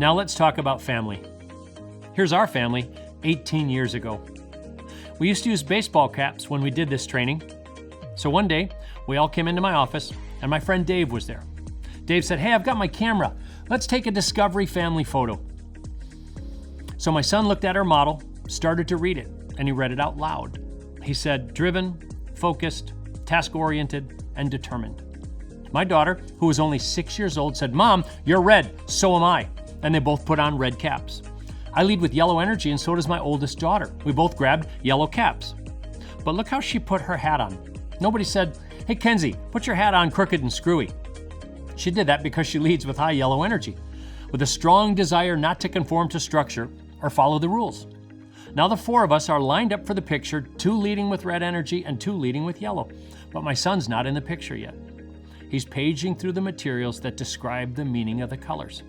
Now let's talk about family. Here's our family 18 years ago. We used to use baseball caps when we did this training. So one day, we all came into my office, and my friend Dave was there. Dave said, "Hey, I've got my camera. Let's take a Discovery family photo." So my son looked at our model, started to read it, and he read it out loud. He said, "Driven, focused, task-oriented, and determined." My daughter, who was only 6 years old, said, "Mom, you're red, so am I." And they both put on red caps. I lead with yellow energy, and so does my oldest daughter. We both grabbed yellow caps. But look how she put her hat on. Nobody said, "Hey, Kenzie, put your hat on crooked and screwy." She did that because she leads with high yellow energy, with a strong desire not to conform to structure or follow the rules. Now the four of us are lined up for the picture, 2 leading with red energy and 2 leading with yellow. But my son's not in the picture yet. He's paging through the materials that describe the meaning of the colors.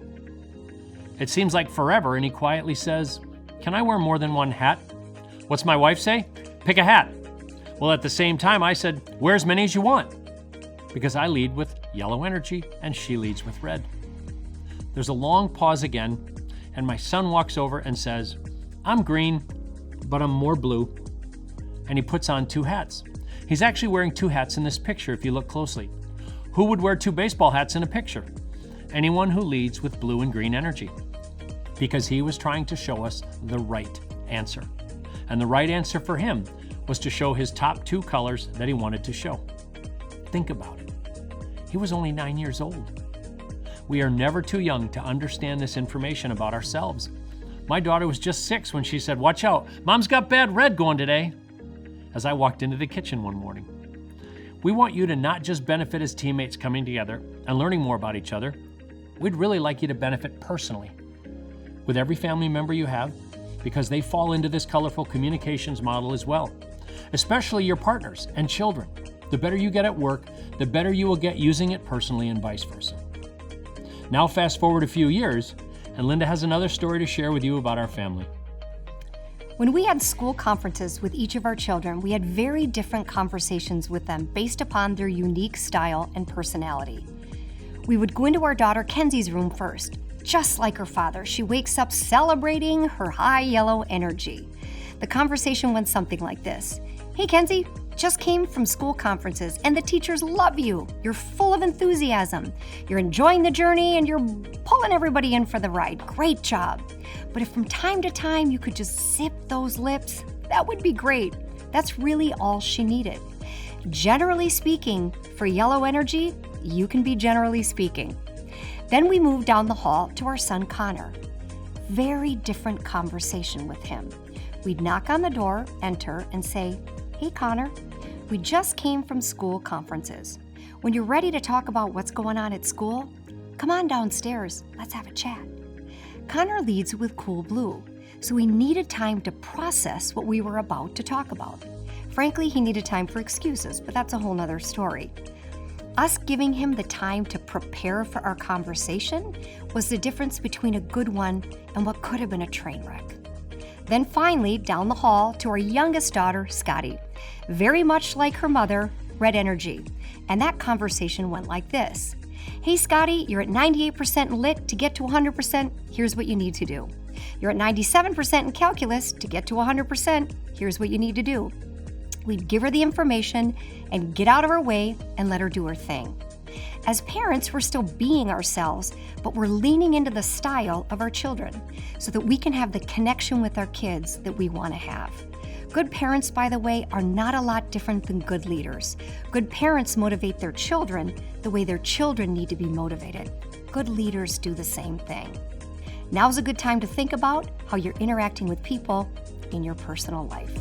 It seems like forever, and he quietly says, "Can I wear more than one hat?" What's my wife say? "Pick a hat." Well, at the same time, I said, "Wear as many as you want," because I lead with yellow energy and she leads with red. There's a long pause again, and my son walks over and says, "I'm green, but I'm more blue." And he puts on 2 hats. He's actually wearing 2 hats in this picture if you look closely. Who would wear 2 baseball hats in a picture? Anyone who leads with blue and green energy. Because he was trying to show us the right answer. And the right answer for him was to show his top 2 colors that he wanted to show. Think about it. He was only 9 years old. We are never too young to understand this information about ourselves. My daughter was just 6 when she said, "Watch out, Mom's got bad red going today," as I walked into the kitchen one morning. We want you to not just benefit as teammates coming together and learning more about each other. We'd really like you to benefit personally with every family member you have, because they fall into this colorful communications model as well, especially your partners and children. The better you get at work, the better you will get using it personally, and vice versa. Now fast forward a few years, and Linda has another story to share with you about our family. When we had school conferences with each of our children, we had very different conversations with them based upon their unique style and personality. We would go into our daughter Kenzie's room first. Just like her father, she wakes up celebrating her high yellow energy. The conversation went something like this. "Hey Kenzie, just came from school conferences and the teachers love you. You're full of enthusiasm. You're enjoying the journey and you're pulling everybody in for the ride. Great job. But if from time to time you could just zip those lips, that would be great." That's really all she needed. Generally speaking, for yellow energy, you can be generally speaking. Then we moved down the hall to our son Connor. Very different conversation with him. We'd knock on the door, enter, and say, "Hey Connor, we just came from school conferences. When you're ready to talk about what's going on at school, come on downstairs, let's have a chat." Connor leads with cool blue, so he needed time to process what we were about to talk about. Frankly, he needed time for excuses, but that's a whole nother story. Us giving him the time to prepare for our conversation was the difference between a good one and what could have been a train wreck. Then finally, down the hall to our youngest daughter, Scotty. Very much like her mother, red energy. And that conversation went like this. "Hey Scotty, you're at 98% in lit. To get to 100%, here's what you need to do. You're at 97% in calculus. To get to 100%, here's what you need to do." We'd give her the information and get out of her way and let her do her thing. As parents, we're still being ourselves, but we're leaning into the style of our children so that we can have the connection with our kids that we want to have. Good parents, by the way, are not a lot different than good leaders. Good parents motivate their children the way their children need to be motivated. Good leaders do the same thing. Now's a good time to think about how you're interacting with people in your personal life.